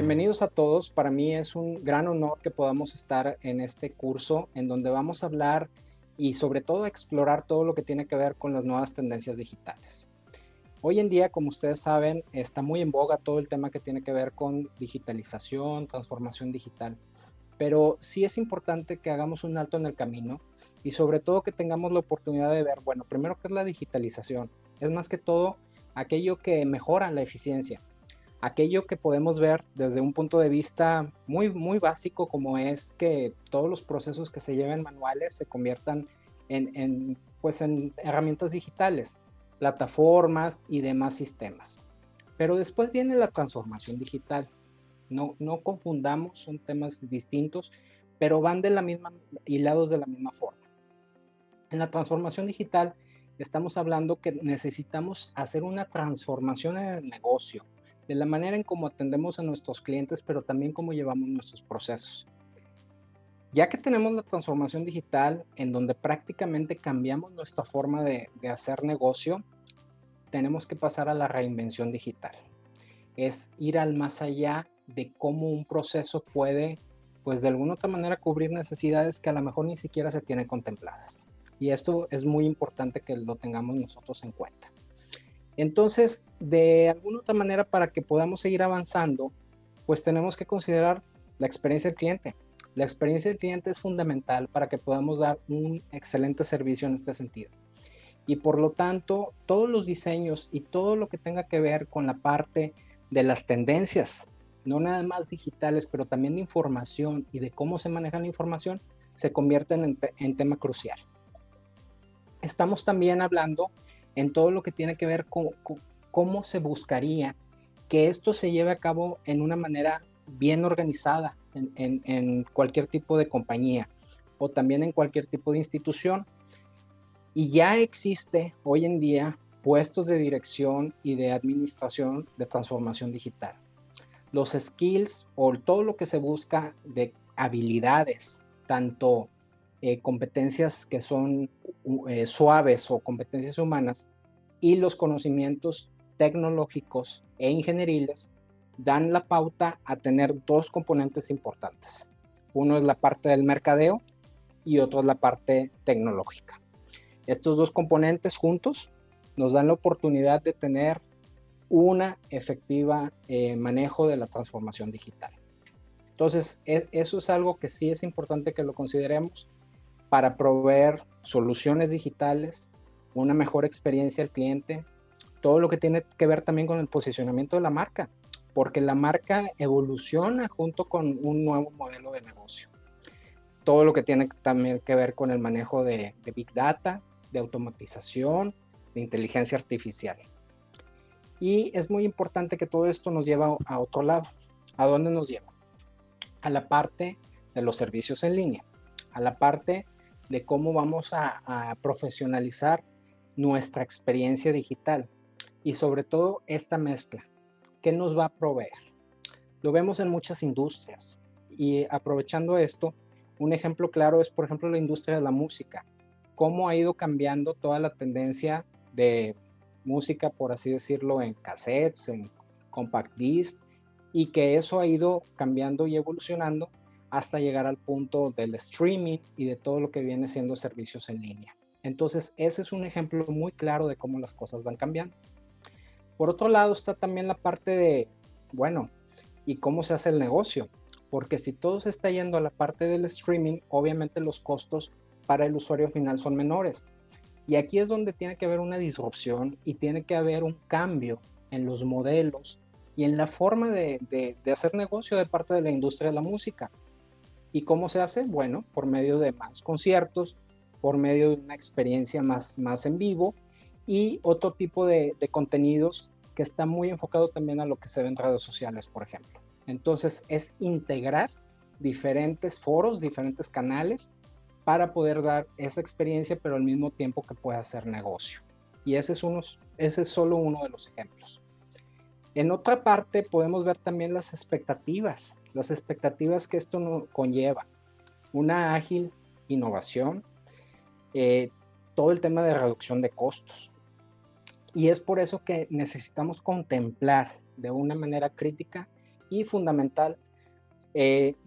Bienvenidos a todos. Para mí es un gran honor que podamos estar en este curso en donde vamos a hablar y sobre todo explorar todo lo que tiene que ver con las nuevas tendencias digitales. Hoy en día, como ustedes saben, está muy en boga todo el tema que tiene que ver con digitalización, transformación digital, pero sí es importante que hagamos un alto en el camino y sobre todo que tengamos la oportunidad de ver, bueno, primero qué es la digitalización. Es más que todo aquello que mejora la eficiencia, aquello que podemos ver desde un punto de vista muy básico, como es que todos los procesos que se lleven manuales se conviertan pues en herramientas digitales, plataformas y demás sistemas. Pero después viene la transformación digital. No confundamos, son temas distintos, pero van de la misma, hilados de la misma forma. En la transformación digital estamos hablando que necesitamos hacer una transformación en el negocio, de la manera en cómo atendemos a nuestros clientes, pero también cómo llevamos nuestros procesos. Ya que tenemos la transformación digital, en donde prácticamente cambiamos nuestra forma de hacer negocio, tenemos que pasar a la reinvención digital. Es ir al más allá de cómo un proceso puede, pues de alguna otra manera, cubrir necesidades que a lo mejor ni siquiera se tienen contempladas. Y esto es muy importante que lo tengamos nosotros en cuenta. Entonces, de alguna otra manera, para que podamos seguir avanzando, pues tenemos que considerar la experiencia del cliente. La experiencia del cliente es fundamental para que podamos dar un excelente servicio en este sentido. Y por lo tanto, todos los diseños y todo lo que tenga que ver con la parte de las tendencias, no nada más digitales, pero también de información y de cómo se maneja la información, se convierten en tema crucial. Estamos también hablando en todo lo que tiene que ver con cómo se buscaría que esto se lleve a cabo en una manera bien organizada en cualquier tipo de compañía o también en cualquier tipo de institución. Y ya existe hoy en día puestos de dirección y de administración de transformación digital. Los skills o todo lo que se busca de habilidades, tanto competencias que son suaves o competencias humanas y los conocimientos tecnológicos e ingenieriles, dan la pauta a tener dos componentes importantes. Uno es la parte del mercadeo y otro es la parte tecnológica. Estos dos componentes juntos nos dan la oportunidad de tener una efectiva manejo de la transformación digital. Entonces, eso es algo que sí es importante que lo consideremos para proveer soluciones digitales, una mejor experiencia al cliente, todo lo que tiene que ver también con el posicionamiento de la marca, porque la marca evoluciona junto con un nuevo modelo de negocio. Todo lo que tiene también que ver con el manejo de Big Data, de automatización, de inteligencia artificial. Y es muy importante que todo esto nos lleve a otro lado. ¿A dónde nos lleva? A la parte de los servicios en línea, a la parte de cómo vamos a profesionalizar nuestra experiencia digital y sobre todo esta mezcla. ¿Qué nos va a proveer? Lo vemos en muchas industrias y aprovechando esto, un ejemplo claro es, por ejemplo, la industria de la música. Cómo ha ido cambiando toda la tendencia de música, por así decirlo, en cassettes, en compact disc, y que eso ha ido cambiando y evolucionando hasta llegar al punto del streaming y de todo lo que viene siendo servicios en línea. Entonces, ese es un ejemplo muy claro de cómo las cosas van cambiando. Por otro lado está también la parte de, bueno, ¿y cómo se hace el negocio? Porque si todo se está yendo a la parte del streaming, obviamente los costos para el usuario final son menores. Y aquí es donde tiene que haber una disrupción y tiene que haber un cambio en los modelos y en la forma de hacer negocio de parte de la industria de la música. ¿Y cómo se hace? Bueno, por medio de más conciertos, por medio de una experiencia más en vivo y otro tipo de contenidos que está muy enfocado también a lo que se ve en redes sociales, por ejemplo. Entonces, es integrar diferentes foros, diferentes canales para poder dar esa experiencia, pero al mismo tiempo que pueda hacer negocio. Y ese es solo uno de los ejemplos. En otra parte podemos ver también las expectativas que esto conlleva. Una ágil innovación, eh, todo el tema de reducción de costos. Y es por eso que necesitamos contemplar de una manera crítica y fundamental,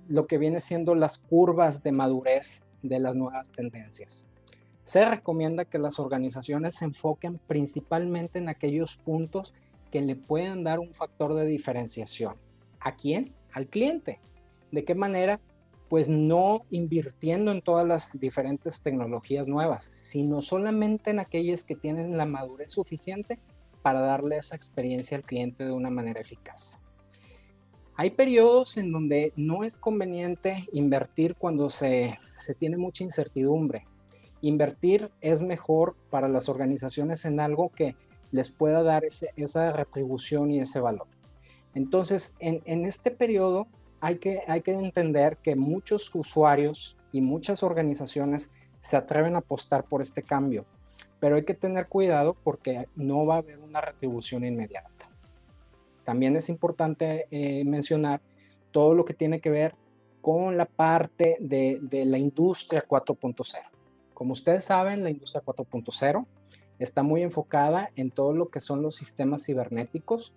lo que viene siendo las curvas de madurez de las nuevas tendencias. Se recomienda que las organizaciones se enfoquen principalmente en aquellos puntos que le puedan dar un factor de diferenciación. ¿A quién? Al cliente. ¿De qué manera? Pues no invirtiendo en todas las diferentes tecnologías nuevas, sino solamente en aquellas que tienen la madurez suficiente para darle esa experiencia al cliente de una manera eficaz. Hay periodos en donde no es conveniente invertir cuando se tiene mucha incertidumbre. Invertir es mejor para las organizaciones en algo que les pueda dar esa retribución y ese valor. Entonces, en este periodo hay que entender que muchos usuarios y muchas organizaciones se atreven a apostar por este cambio, pero hay que tener cuidado porque no va a haber una retribución inmediata. También es importante mencionar todo lo que tiene que ver con la parte de la industria 4.0. Como ustedes saben, la industria 4.0 está muy enfocada en todo lo que son los sistemas cibernéticos,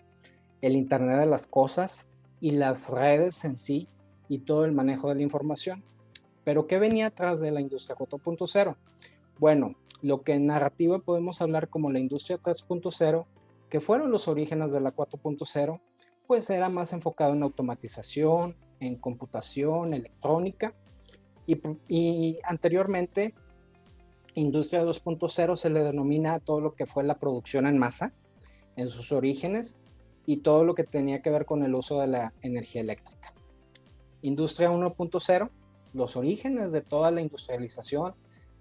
el Internet de las cosas y las redes en sí y todo el manejo de la información. ¿Pero qué venía atrás de la industria 4.0? Bueno, lo que en narrativa podemos hablar como la industria 3.0, que fueron los orígenes de la 4.0, pues era más enfocado en automatización, en computación, electrónica, y anteriormente industria 2.0 se le denomina todo lo que fue la producción en masa en sus orígenes y todo lo que tenía que ver con el uso de la energía eléctrica. Industria 1.0, los orígenes de toda la industrialización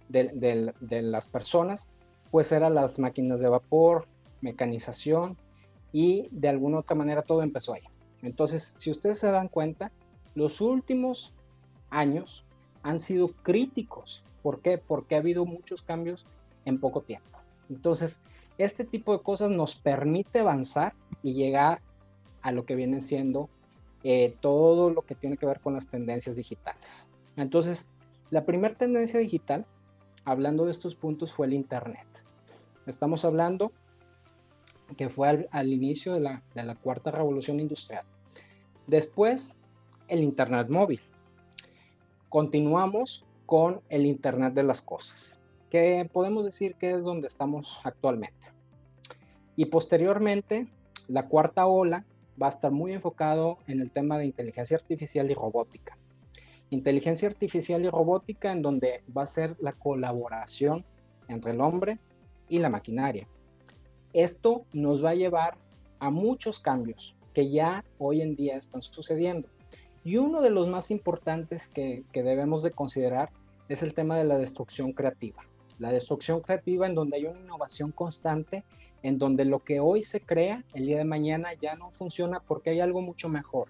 de las personas, pues eran las máquinas de vapor, mecanización, y de alguna otra manera todo empezó ahí. Entonces, si ustedes se dan cuenta, los últimos años han sido críticos. ¿Por qué? Porque ha habido muchos cambios en poco tiempo. Entonces, este tipo de cosas nos permite avanzar y llegar a lo que viene siendo todo lo que tiene que ver con las tendencias digitales. Entonces, la primera tendencia digital, hablando de estos puntos, fue el Internet. Estamos hablando que fue al inicio de la cuarta revolución industrial. Después, el Internet móvil. Continuamos con el Internet de las cosas, que podemos decir que es donde estamos actualmente. Y posteriormente, la cuarta ola va a estar muy enfocado en el tema de inteligencia artificial y robótica. Inteligencia artificial y robótica en donde va a ser la colaboración entre el hombre y la maquinaria. Esto nos va a llevar a muchos cambios que ya hoy en día están sucediendo. Y uno de los más importantes que debemos de considerar es el tema de la destrucción creativa. La destrucción creativa en donde hay una innovación constante, en donde lo que hoy se crea, el día de mañana ya no funciona porque hay algo mucho mejor.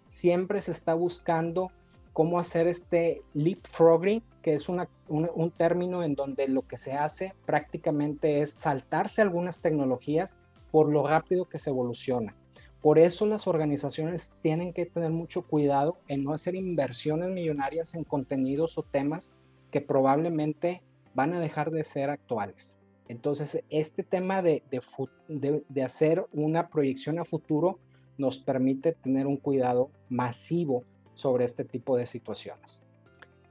Siempre se está buscando cómo hacer este leapfrogging, que es un término en donde lo que se hace prácticamente es saltarse algunas tecnologías por lo rápido que se evoluciona. Por eso las organizaciones tienen que tener mucho cuidado en no hacer inversiones millonarias en contenidos o temas que probablemente van a dejar de ser actuales. Entonces, este tema de hacer una proyección a futuro nos permite tener un cuidado masivo sobre este tipo de situaciones.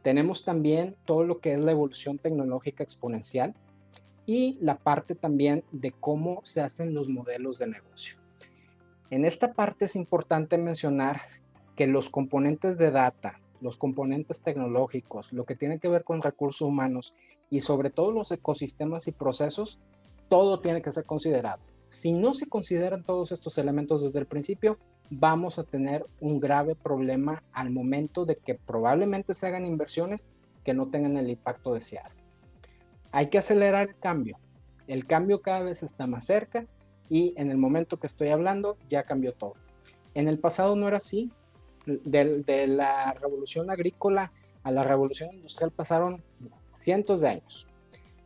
Tenemos también todo lo que es la evolución tecnológica exponencial y la parte también de cómo se hacen los modelos de negocio. En esta parte es importante mencionar que los componentes de data, los componentes tecnológicos, lo que tiene que ver con recursos humanos y sobre todo los ecosistemas y procesos, todo tiene que ser considerado. Si no se consideran todos estos elementos desde el principio, vamos a tener un grave problema al momento de que probablemente se hagan inversiones que no tengan el impacto deseado. Hay que acelerar el cambio. El cambio cada vez está más cerca y en el momento que estoy hablando ya cambió todo. En el pasado no era así. De la revolución agrícola a la revolución industrial pasaron cientos de años.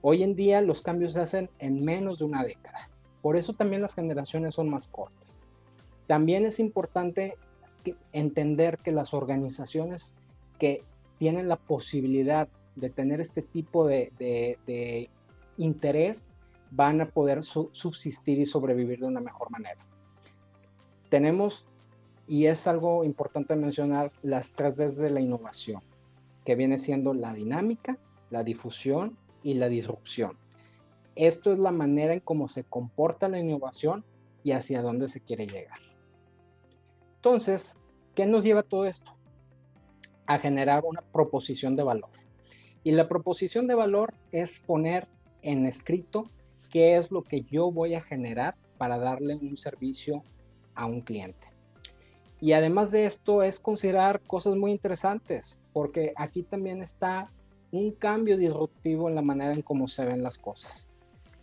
Hoy en día los cambios se hacen en menos de una década. Por eso también las generaciones son más cortas. También es importante entender que las organizaciones que tienen la posibilidad de tener este tipo de interés van a poder subsistir y sobrevivir de una mejor manera. Tenemos y es algo importante mencionar las 3Ds de la innovación, que viene siendo la dinámica, la difusión y la disrupción. Esto es la manera en cómo se comporta la innovación y hacia dónde se quiere llegar. Entonces, ¿qué nos lleva todo esto? A generar una proposición de valor. Y la proposición de valor es poner en escrito qué es lo que yo voy a generar para darle un servicio a un cliente. Y además de esto es considerar cosas muy interesantes, porque aquí también está un cambio disruptivo en la manera en cómo se ven las cosas.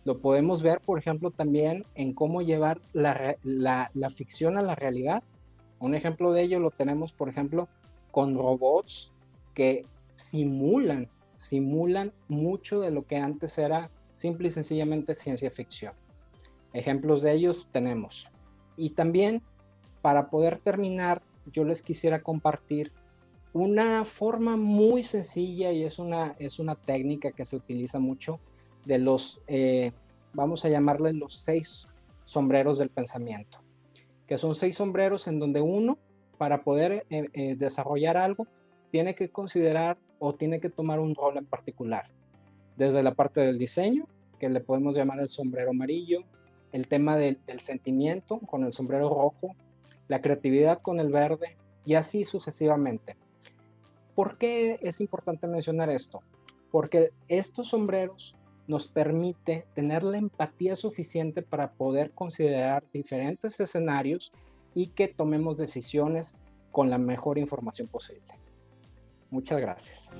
Lo podemos ver, por ejemplo, también en cómo llevar la ficción a la realidad. Un ejemplo de ello lo tenemos, por ejemplo, con robots que simulan mucho de lo que antes era simple y sencillamente ciencia ficción. Ejemplos de ellos tenemos. Y también, para poder terminar, yo les quisiera compartir una forma muy sencilla, y es una técnica que se utiliza mucho, de los, vamos a llamarle los 6 sombreros del pensamiento, que son 6 sombreros en donde uno, para poder desarrollar algo, tiene que considerar o tiene que tomar un rol en particular. Desde la parte del diseño, que le podemos llamar el sombrero amarillo, el tema del sentimiento con el sombrero rojo, la creatividad con el verde y así sucesivamente. ¿Por qué es importante mencionar esto? Porque estos sombreros nos permite tener la empatía suficiente para poder considerar diferentes escenarios y que tomemos decisiones con la mejor información posible. Muchas gracias.